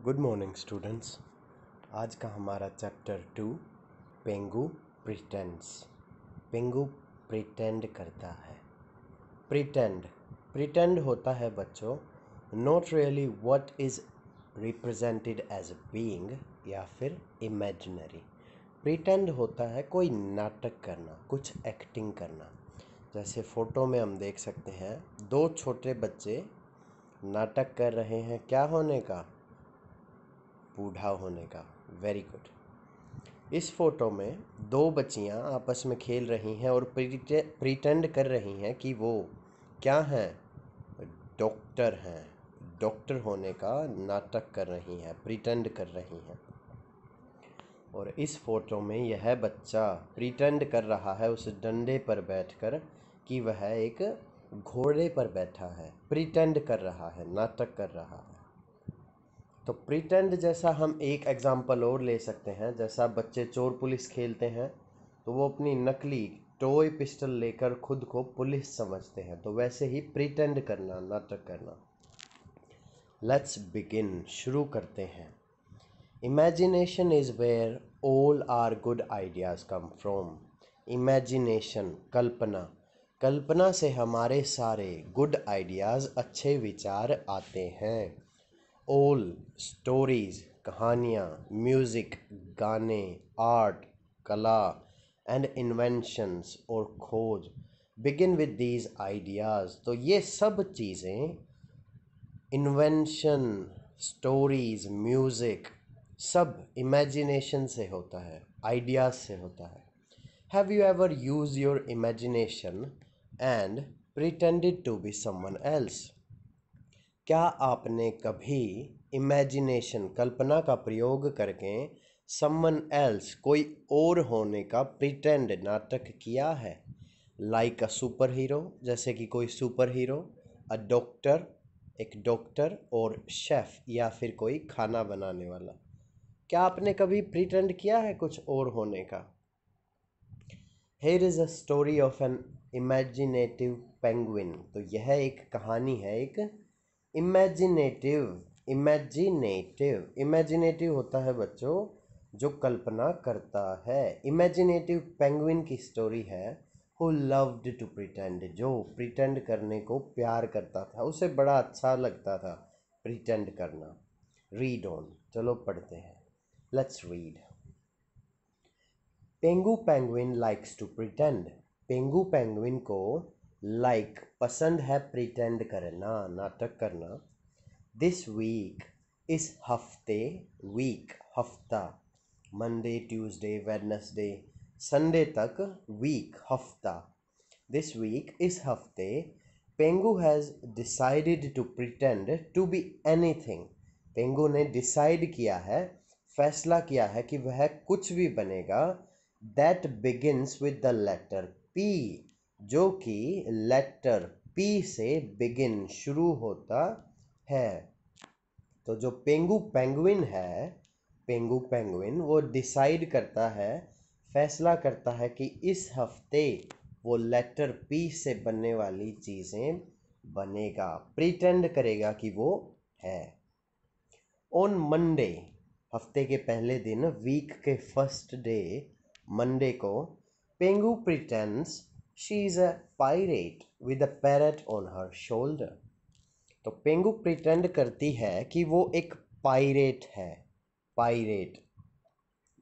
Good morning students. आज का हमारा chapter 2 Pengu pretends. Pengu pretend करता है। प्रिटेंड होता है बच्चों not really what is represented as being या फिर इमेजिनरी। प्रिटेंड होता है कोई नाटक करना, कुछ एक्टिंग करना। जैसे फ़ोटो में हम देख सकते हैं दो छोटे बच्चे नाटक कर रहे हैं क्या होने का, बूढ़ा होने का। Very good. इस फोटो में दो बच्चियां आपस में खेल रही हैं और प्रिटेंड कर रही हैं कि वो क्या हैं, डॉक्टर हैं। डॉक्टर होने का नाटक कर रही हैं, प्रिटेंड कर रही हैं। और इस फोटो में यह बच्चा प्रिटेंड कर रहा है उस डंडे पर बैठकर कि वह एक घोड़े पर बैठा है। प्रिटेंड कर रहा है, नाटक कर रहा है। तो प्रिटेंड जैसा हम एक एग्जाम्पल और ले सकते हैं। जैसा बच्चे चोर पुलिस खेलते हैं तो वो अपनी नकली टॉय पिस्टल लेकर खुद को पुलिस समझते हैं, तो वैसे ही प्रिटेंड करना, नाटक करना। लेट्स बिगिन, शुरू करते हैं। Imagination is where all are good ideas come from. Imagination, कल्पना। कल्पना से हमारे सारे गुड आइडियाज, अच्छे विचार आते हैं। ऑल, स्टोरीज, कहानियाँ, म्यूज़िक, गाने, आर्ट, कला एंड इन्वेंशंस और खोज बिगिन विद दीज आइडियाज़। तो ये सब चीज़ें, इन्वेंशन, स्टोरीज, म्यूज़िक, सब इमेजिनेशन से होता है, आइडियाज़ से होता है। Have you ever use your imagination and pretended to be someone else? क्या आपने कभी इमेजिनेशन, कल्पना का प्रयोग करके समवन एल्स, कोई और होने का प्रिटेंड, नाटक किया है? लाइक अ सुपर हीरो, जैसे कि कोई सुपर हीरो, अ डॉक्टर, एक डॉक्टर, और शेफ या फिर कोई खाना बनाने वाला। क्या आपने कभी प्रिटेंड किया है कुछ और होने का? Here is a story of an imaginative penguin। तो यह एक कहानी है, एक इमेजिनेटिव होता है बच्चों जो कल्पना करता है। इमेजिनेटिव पेंगुइन की स्टोरी है। हु लव्ड टू प्रिटेंड, जो प्रिटेंड करने को प्यार करता था, उसे बड़ा अच्छा लगता था प्रिटेंड करना। रीड ऑन, चलो पढ़ते हैं। Let's read. Pengu penguin likes to pretend. Pengu penguin को पसंद है प्रिटेंड करना, नाटक करना। दिस वीक, इस हफ्ते, वीक हफ्ता, मंडे, ट्यूसडे, वेडनेसडे, संडे तक, वीक हफ्ता। दिस वीक, इस हफ्ते, Pengu has decided to pretend to be anything. Pengu ने डिसाइड किया है, फैसला किया है कि वह कुछ भी बनेगा। That begins with the letter P, जो कि लेटर पी से बिगिन, शुरू होता है। तो जो पेंगू पेंगुइन है, पेंगू पेंगुइन, वो डिसाइड करता है, फैसला करता है कि इस हफ्ते वो लेटर पी से बनने वाली चीज़ें बनेगा, प्रिटेंड करेगा कि वो है। ऑन मंडे, हफ्ते के पहले दिन, वीक के फर्स्ट डे, मंडे को, Pengu pretends she is a pirate with a parrot on her shoulder. तो पेंगू प्रिटेंड करती है कि वो एक पायरेट है।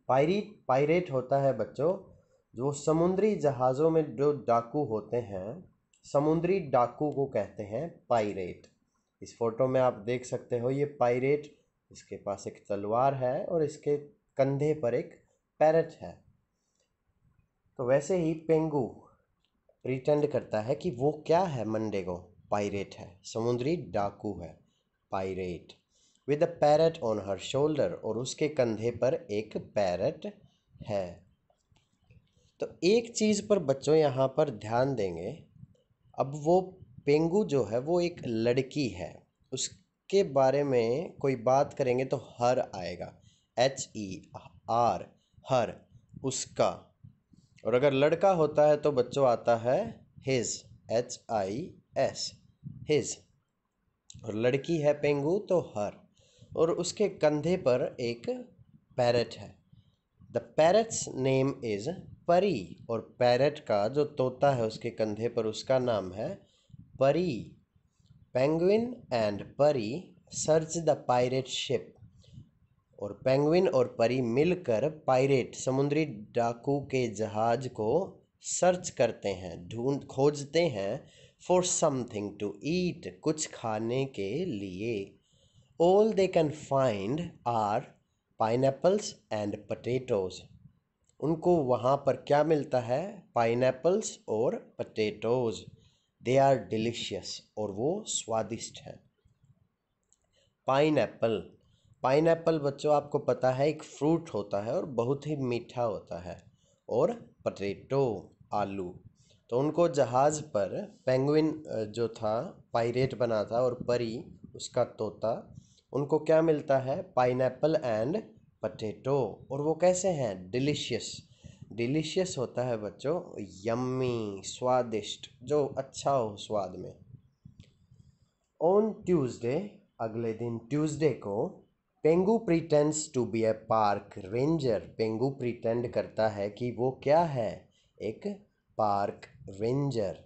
पायरेट होता है बच्चों जो समुद्री जहाज़ों में जो डाकू होते हैं, समुद्री डाकू को कहते हैं पायरेट। इस फोटो में आप देख सकते हो ये पायरेट, इसके पास एक तलवार है और इसके कंधे पर एक पैरट है। तो वैसे ही पेंगू प्रिटेंड करता है कि वो क्या है मंडे को, पायरेट है, समुद्री डाकू है, pirate. With a parrot on her shoulder, और उसके कंधे पर एक पैरट है। तो एक चीज़ पर बच्चों यहाँ पर ध्यान देंगे। अब वो पेंगू जो है वो एक लड़की है, उसके बारे में कोई बात करेंगे तो हर आएगा, HER, हर, उसका। और अगर लड़का होता है तो बच्चों आता है हिज, HIS, हिज। और लड़की है पेंगू तो हर। और उसके कंधे पर एक पैरट है। द पैरट्स नेम इज परी, और पैरट का जो तोता है उसके कंधे पर उसका नाम है परी। पेंगुइन एंड परी सर्च द पायरेट शिप, और पेंगुइन और परी मिलकर पायरेट समुद्री डाकू के जहाज को सर्च करते हैं, खोजते हैं फॉर समथिंग टू ईट, कुछ खाने के लिए। All they can find are pineapples and potatoes. उनको वहाँ पर क्या मिलता है? पाइनएप्पल्स और पोटैटोज। दे आर डिलीशियस, और वो स्वादिष्ट हैं। पाइनएप्पल, पाइनएप्पल बच्चों आपको पता है एक फ्रूट होता है और बहुत ही मीठा होता है। और पोटैटो, आलू। तो उनको जहाज़ पर पेंगुइन जो था पायरेट बना था, और परी उसका तोता, उनको क्या मिलता है? Pineapple and potato. और वो कैसे हैं? डिलीशियस। डिलीशियस होता है बच्चों यम्मी, स्वादिष्ट, जो अच्छा हो स्वाद में। ऑन ट्यूसडे, अगले दिन ट्यूसडे को, Pengu pretends to be a park ranger. Pengu pretend करता है कि वो क्या है? एक पार्क रेंजर।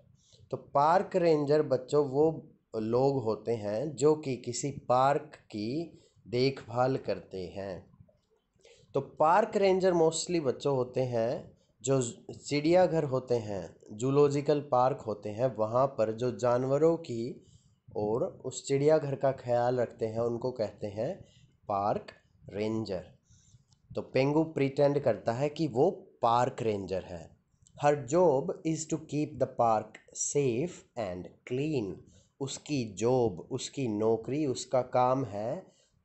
तो पार्क रेंजर बच्चों वो लोग होते हैं जो कि किसी पार्क की देखभाल करते हैं। तो पार्क रेंजर मोस्टली बच्चों होते हैं जो चिड़ियाघर होते हैं, जूलॉजिकल पार्क होते हैं, वहाँ पर जो जानवरों की और उस चिड़ियाघर का ख्याल रखते हैं, उनको कहते हैं पार्क रेंजर। तो पेंगू प्रिटेंड करता है कि वो पार्क रेंजर है। Her job is to keep the park safe and clean. उसकी जॉब, उसकी नौकरी, उसका काम है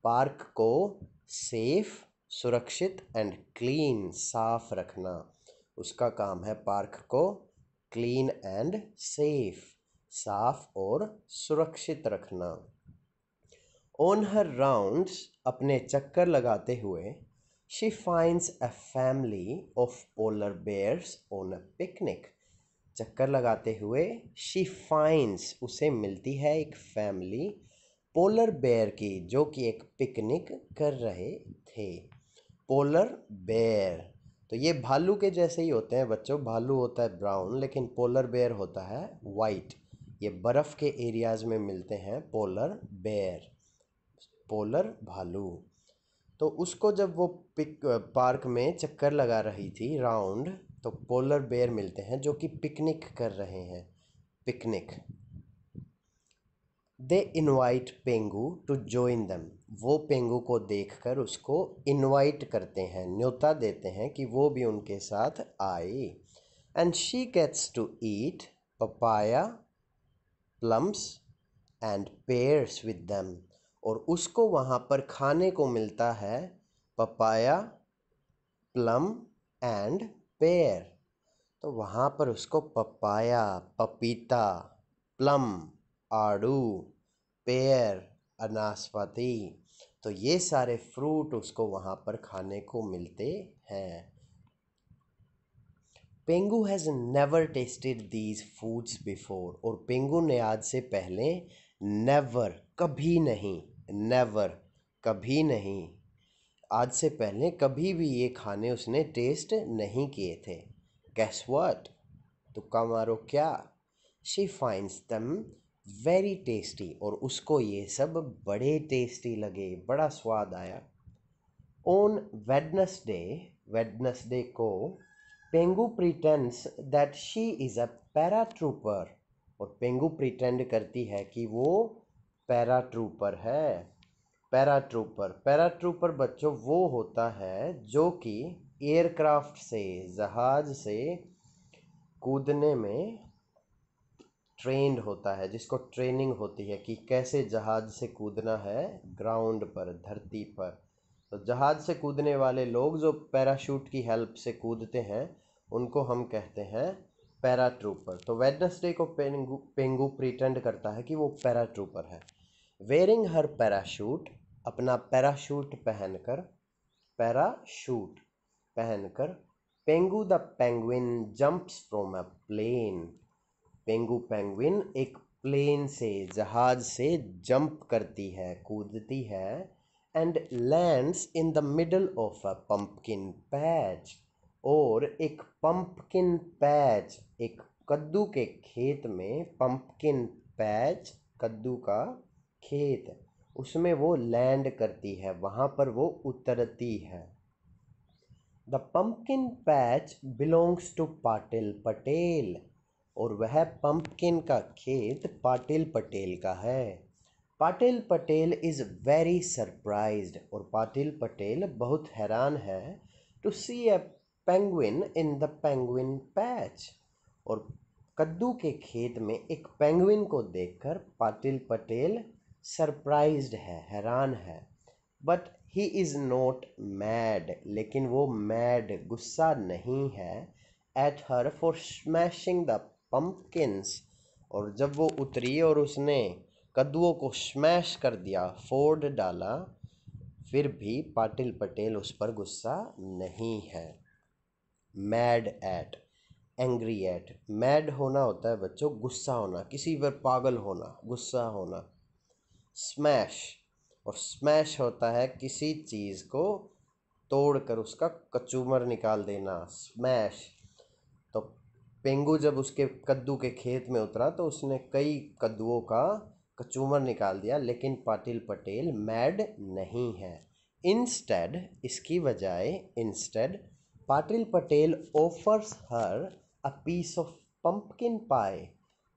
पार्क को सेफ, सुरक्षित एंड क्लीन, साफ रखना। उसका काम है पार्क को क्लीन एंड सेफ, साफ और सुरक्षित रखना। ऑन हर राउंड्स, अपने चक्कर लगाते हुए, she finds a family of polar bears on a picnic. चक्कर लगाते हुए शी फाइंड्स, उसे मिलती है एक फैमिली पोलर बेयर की, जो कि एक पिकनिक कर रहे थे। पोलर बेयर, तो ये भालू के जैसे ही होते हैं बच्चों। भालू होता है ब्राउन, लेकिन पोलर बेयर होता है वाइट। ये बर्फ़ के एरियाज़ में मिलते हैं पोलर बेयर, पोलर भालू। तो उसको जब वो पार्क में चक्कर लगा रही थी राउंड, तो पोलर बेयर मिलते हैं जो कि पिकनिक कर रहे हैं, picnic. They invite Pengu to join them. वो पेंगू को देखकर उसको इनवाइट करते हैं, न्योता देते हैं कि वो भी उनके साथ आए। And she gets to eat papaya, plums and pears with them. और उसको वहाँ पर खाने को मिलता है पपाया, प्लम एंड पेयर। तो वहाँ पर उसको पपाया, पपीता, प्लम, आड़ू, पेयर, अनाशपाती, तो ये सारे फ्रूट उसको वहाँ पर खाने को मिलते हैं। Pengu has never tasted these foods before. और पेंगू ने आज से पहले नेवर, कभी नहीं, नेवर, कभी नहीं, आज से पहले कभी भी ये खाने उसने टेस्ट नहीं किए थे। Guess what? तुक्का मारो क्या? She finds them very tasty, और उसको ये सब बड़े टेस्टी लगे, बड़ा स्वाद आया। On Wednesday, वेडनेसडे को, Pengu pretends that she is a paratrooper. और पेंगू प्रिटेंड करती है कि वो पैराट्रूपर है। पैराट्रूपर, पैराट्रूपर बच्चों वो होता है जो कि एयरक्राफ्ट से, जहाज से कूदने में ट्रेंड होता है, जिसको ट्रेनिंग होती है कि कैसे जहाज से कूदना है ग्राउंड पर, धरती पर। तो जहाज से कूदने वाले लोग जो पैराशूट की हेल्प से कूदते हैं, उनको हम कहते हैं पैराट्रूपर। तो वेडनेसडे को पेंगू प्रिटेंड करता है कि वो पैराट्रूपर है। वेयरिंग हर पैराशूट, अपना पैराशूट पहनकर, पैराशूट पहनकर, Pengu the penguin jumps from a plane. Pengu penguin एक प्लेन से, जहाज से जंप करती है, कूदती है। and lands in the middle of a pumpkin patch. और एक pumpkin patch, एक कद्दू के खेत में, pumpkin patch कद्दू का खेत, उसमें वो लैंड करती है, वहाँ पर वो उतरती है। The pumpkin patch belongs to Patil Patel. और वह पंपकिन का खेत पाटिल पटेल का है। Patil Patel is very surprised. और पाटिल पटेल बहुत हैरान है to see a penguin in the penguin patch. और कद्दू के खेत में एक पेंगुइन को देखकर पाटिल पटेल सरप्राइज्ड है, हैरान है। But he is not mad. लेकिन वो मैड, गुस्सा नहीं है, at her for smashing the pumpkins. और जब वो उतरी और उसने कद्दुओं को स्मैश कर दिया, फोड़ डाला, फिर भी पाटिल पटेल उस पर गुस्सा नहीं है। Mad at, angry at. Mad होना होता है बच्चों गुस्सा होना, किसी पर पागल होना, गुस्सा होना। स्मैश, और स्मैश होता है किसी चीज़ को तोड़कर उसका कचूमर निकाल देना, स्मैश। तो पेंगू जब उसके कद्दू के खेत में उतरा तो उसने कई कद्दुओं का कचूमर निकाल दिया, लेकिन पाटिल पटेल मैड नहीं है। इंस्टेड, इसकी बजाय, instead Patil Patel offers her a piece of pumpkin pie.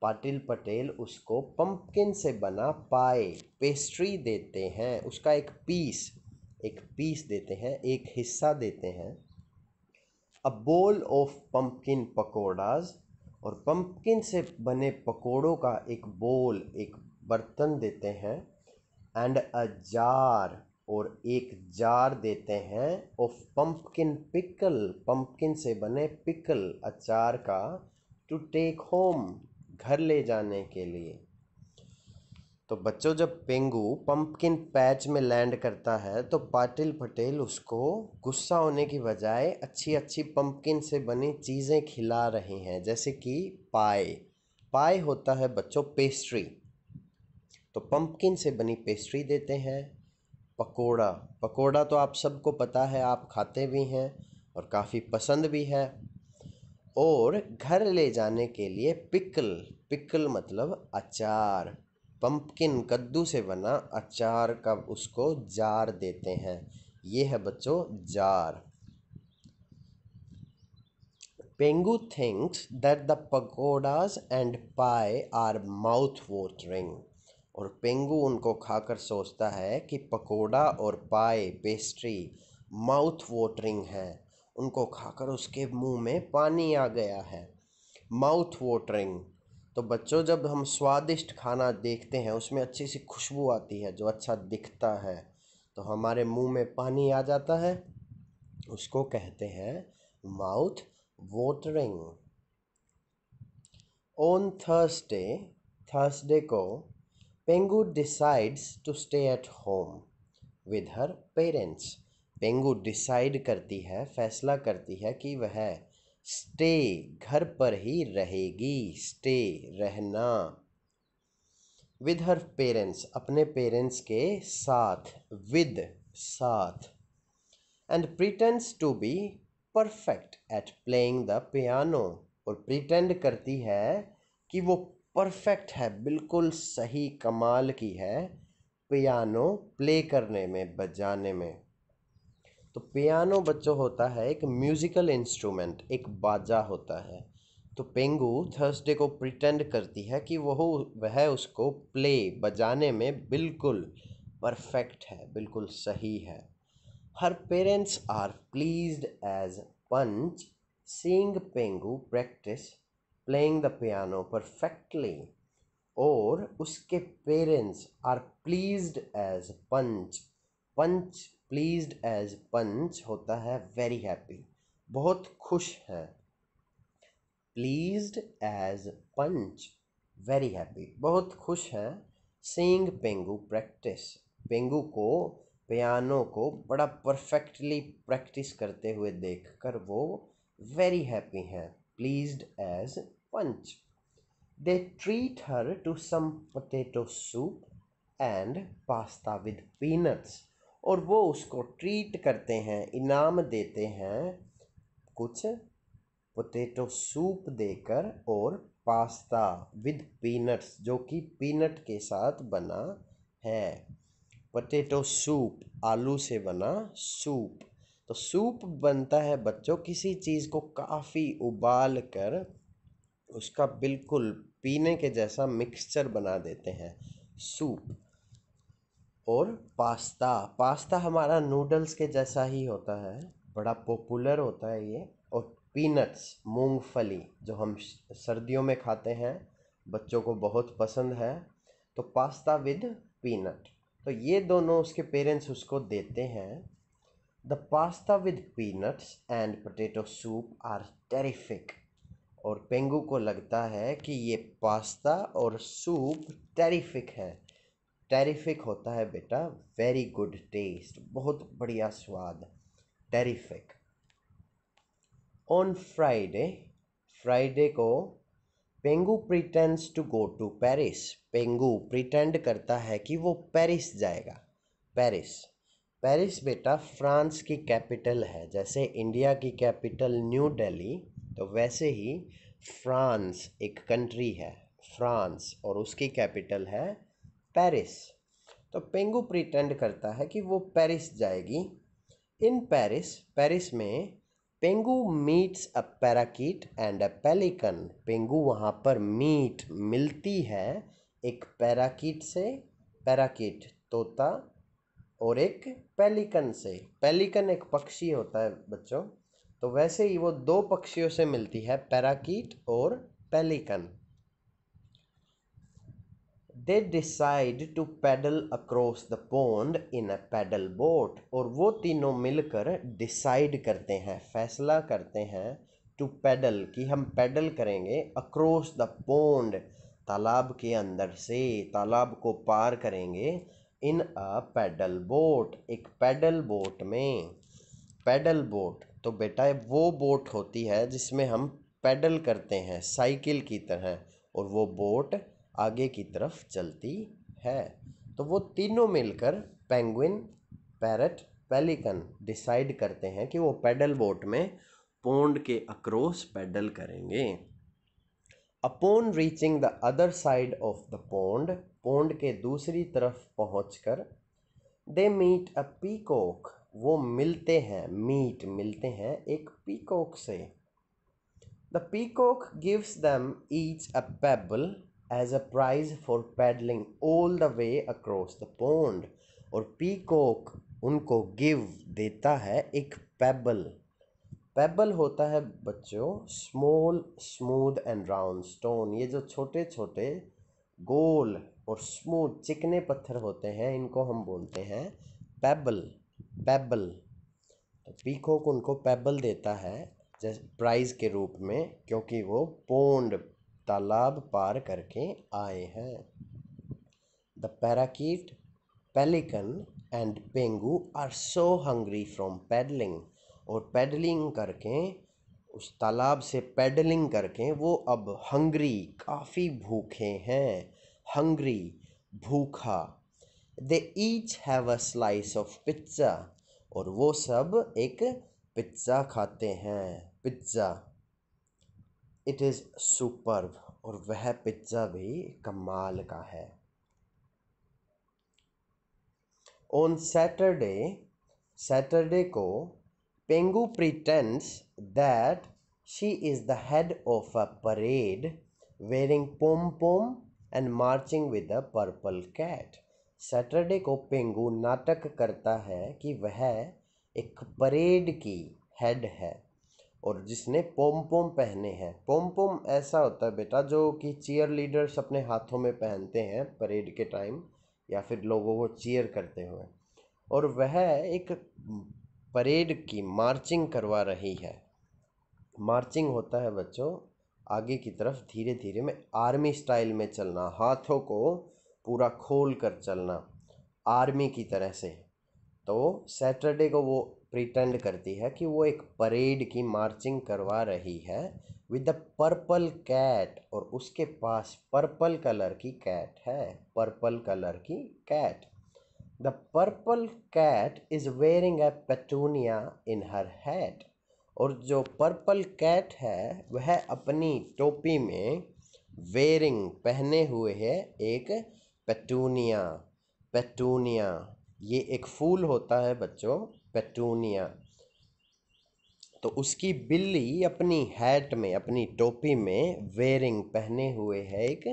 Patil Patel उसको पंपकिन से बना पाई, पेस्ट्री देते हैं, उसका एक पीस देते हैं, एक हिस्सा देते हैं। अ बोल ऑफ पंपकिन पकौड़ाज, और पंपकिन से बने पकोड़ों का एक बोल, एक बर्तन देते हैं। एंड अ जार, और एक जार देते हैं, ऑफ पंपकिन पिकल, पंपकिन से बने पिकल, अचार का, टू टेक होम, घर ले जाने के लिए। तो बच्चों जब पेंगू पंपकिन पैच में लैंड करता है तो पाटिल पटेल उसको गुस्सा होने की बजाय अच्छी अच्छी पंपकिन से बनी चीज़ें खिला रहे हैं, जैसे कि पाई। पाई होता है बच्चों पेस्ट्री, तो पंपकिन से बनी पेस्ट्री देते हैं। पकोड़ा, पकोड़ा तो आप सबको पता है, आप खाते भी हैं और काफ़ी पसंद भी है। और घर ले जाने के लिए पिकल, पिकल मतलब अचार, पंपकिन कद्दू से बना अचार का उसको जार देते हैं। ये है बच्चों jar. Pengu thinks that the pakodas and pie are mouth watering. और पेंगू उनको खाकर सोचता है कि पकोड़ा और पाई, पेस्ट्री, माउथ वाटरिंग है, उनको खाकर उसके मुंह में पानी आ गया है। Mouth watering. तो बच्चों जब हम स्वादिष्ट खाना देखते हैं, उसमें अच्छी सी खुशबू आती है, जो अच्छा दिखता है, तो हमारे मुंह में पानी आ जाता है, उसको कहते हैं mouth watering. On Thursday, Thursday को Pengu decides to stay at home with her parents. Pengu decide करती है, फैसला करती है कि वह स्टे, घर पर ही रहेगी, स्टे, रहना। विद हर पेरेंट्स, अपने पेरेंट्स के साथ, विद, साथ। And pretends to be perfect at playing the piano. और प्रिटेंड करती है कि वो परफेक्ट है, बिल्कुल सही, कमाल की है पियानो प्ले करने में, बजाने में। तो पियानो बच्चों होता है एक म्यूज़िकल इंस्ट्रूमेंट, एक बाजा होता है। तो पेंगू थर्सडे को प्रिटेंड करती है कि वह उसको प्ले, बजाने में बिल्कुल परफेक्ट है, बिल्कुल सही है। Her parents are pleased as punch seeing Pengu practice playing the piano perfectly. और उसके parents are pleased as punch, punch pleased as punch होता है वेरी हैप्पी, बहुत खुश है। Pleased as punch, very happy, बहुत खुश है। सीइंग पेंगू प्रैक्टिस, पेंगू को पियानो को बड़ा परफेक्टली प्रैक्टिस करते हुए देखकर वो वेरी हैप्पी हैं, pleased as punch. They treat her to some potato soup and pasta with peanuts. और वो उसको ट्रीट करते हैं, इनाम देते हैं कुछ पोटैटो सूप देकर और पास्ता विद पीनट्स, जो कि पीनट के साथ बना है। पोटैटो सूप, आलू से बना सूप। तो सूप बनता है बच्चों किसी चीज़ को काफ़ी उबाल कर उसका बिल्कुल पीने के जैसा मिक्सचर बना देते हैं, सूप। और पास्ता, पास्ता हमारा नूडल्स के जैसा ही होता है, बड़ा पॉपुलर होता है ये। और पीनट्स, मूंगफली, जो हम सर्दियों में खाते हैं, बच्चों को बहुत पसंद है। तो पास्ता विद पीनट, तो ये दोनों उसके पेरेंट्स उसको देते हैं। The pasta with peanuts and potato soup are terrific. और पेंगू को लगता है कि ये पास्ता और सूप टेरिफिक है। टेरिफिक होता है बेटा वेरी गुड टेस्ट, बहुत बढ़िया स्वाद, टेरिफिक। ऑन फ्राइडे, फ्राइडे को Pengu pretends to go to Paris. Pengu pretend करता है कि वो पेरिस जाएगा। पेरिस, पेरिस बेटा फ्रांस की कैपिटल है। जैसे इंडिया की कैपिटल न्यू दिल्ली, तो वैसे ही फ्रांस एक कंट्री है, फ्रांस, और उसकी कैपिटल है पेरिस। तो पेंगू प्रिटेंड करता है कि वो पेरिस जाएगी। इन पेरिस, पेरिस में Pengu meets a parakeet and a pelican. Pengu वहाँ पर मिलती है एक पैराकीट से, पैराकीट तोता, और एक पेलिकन से। पेलिकन एक पक्षी होता है बच्चों, तो वैसे ही वो दो पक्षियों से मिलती है, पैराकीट और pelican. They decide to paddle across the pond in a paddle boat। और वो तीनों मिलकर डिसाइड करते हैं, फैसला करते हैं, टू पैडल, कि हम पैडल करेंगे, अक्रॉस द पॉन्ड, तालाब के अंदर से, तालाब को पार करेंगे, इन अ पैडल बोट, एक पैडल बोट में। पैडल बोट तो बेटा वो बोट होती है जिसमें हम पैडल करते हैं साइकिल की तरह, और वो बोट आगे की तरफ चलती है। तो वो तीनों मिलकर, पेंगुइन, पैरट, पेलिकन, डिसाइड करते हैं कि वो पैडल बोट में पोंड के अक्रॉस पैडल करेंगे। Upon reaching the other side of the pond, pond के दूसरी तरफ पहुंचकर, दे मीट अ पीकॉक, वो मिलते हैं, मिलते हैं एक पीकॉक से। The peacock gives them each a pebble as a prize for paddling all the way across the pond. और पीकॉक उनको गिव देता है एक पेबल। पेबल होता है बच्चों small smooth and round stone. ये जो छोटे छोटे गोल और स्मूथ चिकने पत्थर होते हैं, इनको हम बोलते हैं पेबल। पेबल, तो पीकॉक उनको पेबल देता है जैसे प्राइज के रूप में, क्योंकि वो पोंड, तालाब पार करके आए हैं। The parakeet, pelican and Pengu are so hungry from paddling. और पैडलिंग करके, उस तालाब से पैडलिंग करके वो अब हंग्री, काफ़ी भूखे हैं, हंग्री, भूखा। They each have a slice of pizza. और वो सब एक पिज्ज़ा खाते हैं, पिज्ज़ा। इट इज़ सुपर्ब, और वह पिज्ज़ा भी कमाल का है। ऑन सैटरडे, सैटरडे को Pengu pretends that she is the head of a parade wearing pom pom and marching with a purple cat. Saturday को पेंगू नाटक करता है कि वह एक परेड की हेड है, और जिसने पोम पोम पहने हैं। पोम पोम ऐसा होता है बेटा जो कि चीयर लीडर्स अपने हाथों में पहनते हैं परेड के टाइम, या फिर लोगों को चीयर करते हुए। और वह एक परेड की मार्चिंग करवा रही है। मार्चिंग होता है बच्चों आगे की तरफ धीरे धीरे में, आर्मी स्टाइल में चलना, हाथों को पूरा खोल कर चलना, आर्मी की तरह से। तो सैटरडे को वो प्रिटेंड करती है कि वो एक परेड की मार्चिंग करवा रही है विद द पर्पल कैट, और उसके पास पर्पल कलर की कैट है, पर्पल कलर की cat. The purple cat is wearing a petunia in her head. और जो पर्पल कैट है वह अपनी टोपी में वेयरिंग पहने हुए है एक पेटूनिया। पेटूनिया ये एक फूल होता है बच्चों, पेटूनिया। तो उसकी बिल्ली अपनी हैट में, अपनी टोपी में वेयरिंग पहने हुए है एक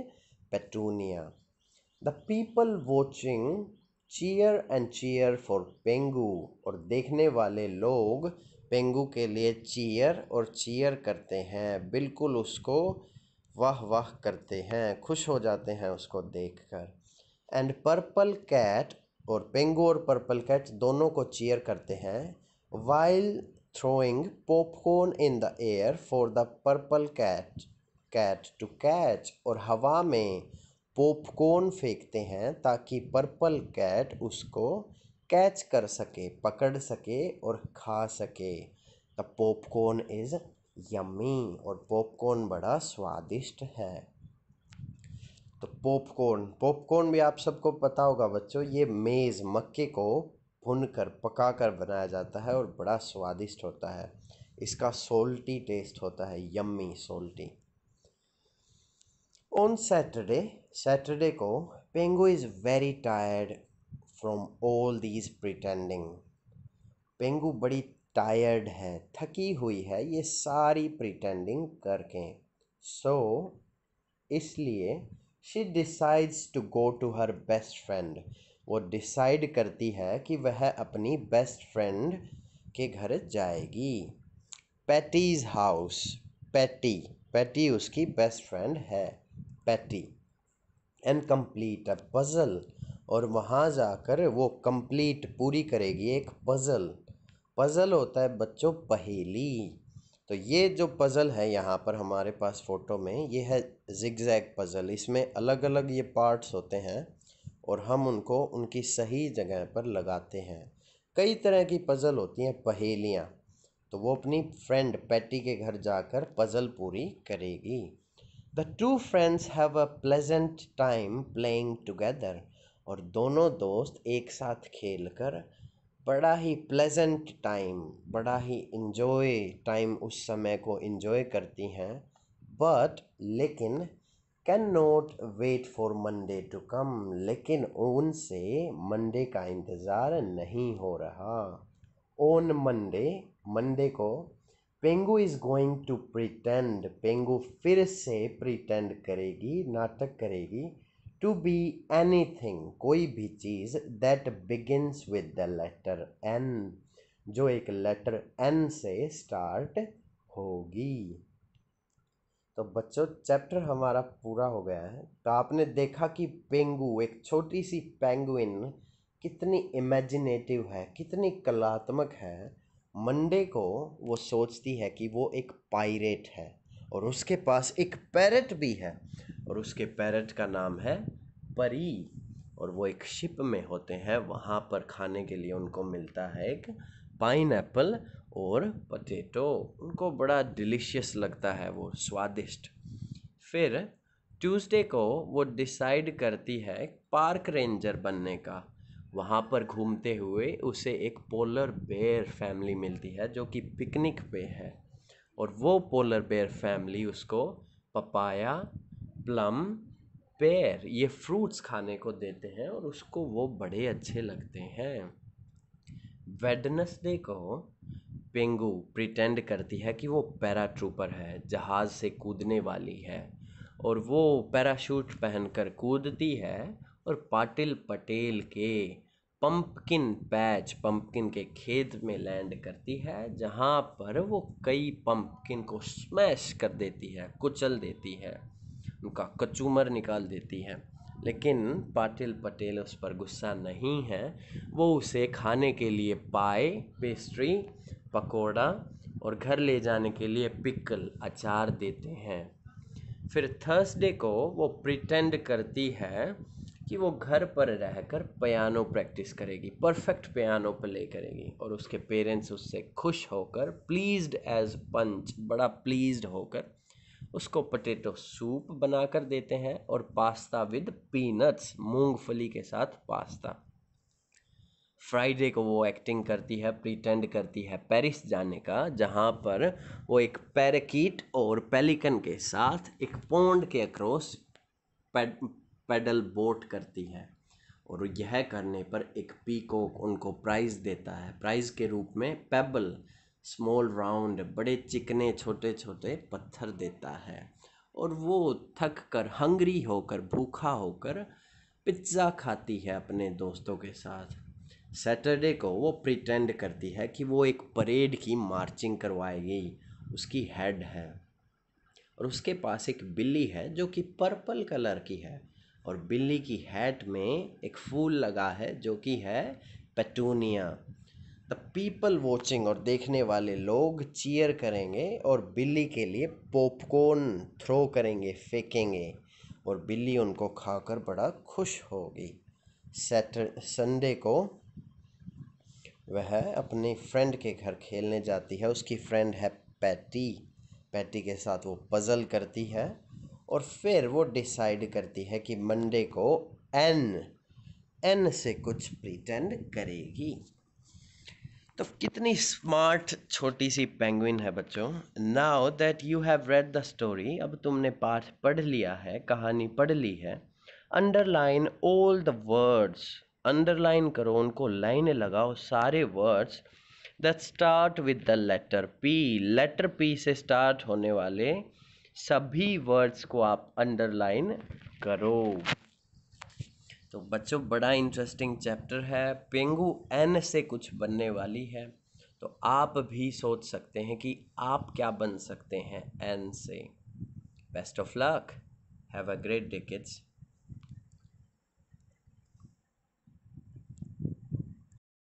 petunia. The people watching cheer and cheer for Pengu. और देखने वाले लोग पेंगू के लिए चीयर और चीयर करते हैं, बिल्कुल उसको वाह वाह करते हैं, खुश हो जाते हैं उसको देखकर। एंड पर्पल कैट, और पेंगू और पर्पल कैट दोनों को चीयर करते हैं while throwing popcorn in the air for the purple cat to catch। और हवा में पॉपकॉर्न फेंकते हैं ताकि पर्पल कैट उसको कैच कर सके, पकड़ सके और खा सके। The popcorn is yummy. और पॉपकॉर्न बड़ा स्वादिष्ट है। तो पॉपकॉर्न, पॉपकॉर्न भी आप सबको पता होगा बच्चों, ये मेज़, मक्के को भूनकर पकाकर बनाया जाता है और बड़ा स्वादिष्ट होता है। इसका सोल्टी टेस्ट होता है, yummy salty. On Saturday, Saturday को Pengu is very tired from all these pretending. Pengu बड़ी टायर्ड है, थकी हुई है ये सारी प्रिटेंडिंग करके। सो इसलिए she decides to go to her best friend. वो डिसाइड करती है कि वह अपनी बेस्ट फ्रेंड के घर जाएगी। Patty's house. पैटी, पैटी उसकी बेस्ट फ्रेंड है, Patty. And complete a puzzle. और वहाँ जाकर वो कंप्लीट, पूरी करेगी एक पजल। पजल होता है बच्चों पहेली। तो ये जो पज़ल है यहाँ पर हमारे पास फ़ोटो में, ये है जिगजैग पज़ल। इसमें अलग अलग ये पार्ट्स होते हैं और हम उनको उनकी सही जगह पर लगाते हैं। कई तरह की पज़ल होती हैं, पहेलियाँ। तो वो अपनी फ्रेंड पैटी के घर जाकर पज़ल पूरी करेगी। The two friends have a pleasant time playing together. और दोनों दोस्त एक साथ खेलकर बड़ा ही प्लेजेंट टाइम, बड़ा ही इंजॉय टाइम, उस समय को इंजॉय करती हैं। बट लेकिन can not wait for Monday to come. लेकिन उनसे मंडे का इंतज़ार नहीं हो रहा। ऑन मंडे, मंडे को Pengu is going to pretend. पेंगू फिर से प्रिटेंड करेगी, नाटक करेगी। टू बी एनीथिंग, कोई भी चीज़ that begins with the letter N, जो एक लेटर एन से स्टार्ट होगी। तो बच्चों चैप्टर हमारा पूरा हो गया है। तो आपने देखा कि पेंगू, एक छोटी सी पेंगुइन, कितनी इमेजिनेटिव है, कितनी कलात्मक है। मंडे को वो सोचती है कि वो एक पायरेट है और उसके पास एक पैरट भी है और उसके पैरट का नाम है परी। और वो एक शिप में होते हैं, वहाँ पर खाने के लिए उनको मिलता है एक पाइनएप्पल और पोटैटो। उनको बड़ा डिलीशियस लगता है, वो स्वादिष्ट। फिर ट्यूसडे को वो डिसाइड करती है पार्क रेंजर बनने का। वहाँ पर घूमते हुए उसे एक पोलर बेयर फैमिली मिलती है जो कि पिकनिक पे है। और वो पोलर बेयर फैमिली उसको पपाया, प्लम, पेयर, ये फ्रूट्स खाने को देते हैं और उसको वो बड़े अच्छे लगते हैं। वेडनेसडे को पेंगू प्रिटेंड करती है कि वो पैराट्रूपर है, जहाज़ से कूदने वाली है। और वो पैराशूट पहनकर कूदती है और पाटिल पटेल के पंपकिन पैच, पंपकिन के खेत में लैंड करती है, जहाँ पर वो कई पंपकिन को स्मैश कर देती है, कुचल देती है, उनका कचूमर निकाल देती है। लेकिन पाटिल पटेल उस पर गुस्सा नहीं है। वो उसे खाने के लिए पाए, पेस्ट्री, पकोड़ा और घर ले जाने के लिए पिकल, अचार देते हैं। फिर थर्सडे को वो प्रिटेंड करती है कि वो घर पर रहकर पियानो प्रैक्टिस करेगी, परफेक्ट पियानो प्ले करेगी। और उसके पेरेंट्स उससे खुश होकर, प्लीज्ड एज पंच, बड़ा प्लीज्ड होकर उसको पोटैटो सूप बनाकर देते हैं और पास्ता विद पीनट्स, मूंगफली के साथ पास्ता। फ्राइडे को वो एक्टिंग करती है, प्रिटेंड करती है पेरिस जाने का, जहाँ पर वो एक पैराकीट और पेलिकन के साथ एक पॉन्ड के अक्रॉस पैडल बोट करती है। और यह करने पर एक पीकॉक उनको प्राइज़ देता है, प्राइज़ के रूप में पेबल, स्मॉल राउंड, बड़े चिकने छोटे छोटे पत्थर देता है। और वो थक कर, हंग्री होकर, भूखा होकर पिज्ज़ा खाती है अपने दोस्तों के साथ। सैटरडे को वो प्रिटेंड करती है कि वो एक परेड की मार्चिंग करवाएगी, उसकी हेड है। और उसके पास एक बिल्ली है जो कि पर्पल कलर की है, और बिल्ली की हैट में एक फूल लगा है जो कि है पेटूनिया। द पीपल वॉचिंग, और देखने वाले लोग चीयर करेंगे और बिल्ली के लिए पॉपकॉर्न थ्रो करेंगे, फेंकेंगे, और बिल्ली उनको खाकर बड़ा खुश होगी। संडे को वह अपने फ्रेंड के घर खेलने जाती है, उसकी फ्रेंड है पैटी। पैटी के साथ वो पज़ल करती है और फिर वो डिसाइड करती है कि मंडे को एन से कुछ प्रिटेंड करेगी। तो कितनी स्मार्ट छोटी सी पेंगुइन है बच्चों। Now that you have read the story, अब तुमने पाठ पढ़ लिया है, कहानी पढ़ ली है। Underline all the words, underline करो, उनको लाइन लगाओ, सारे words that start with the letter P, letter P से स्टार्ट होने वाले सभी वर्ड्स को आप अंडरलाइन करो। तो बच्चों बड़ा इंटरेस्टिंग चैप्टर है, पेंगू एन से कुछ बनने वाली है, तो आप भी सोच सकते हैं कि आप क्या बन सकते हैं एन से। Best of luck, have a great day kids.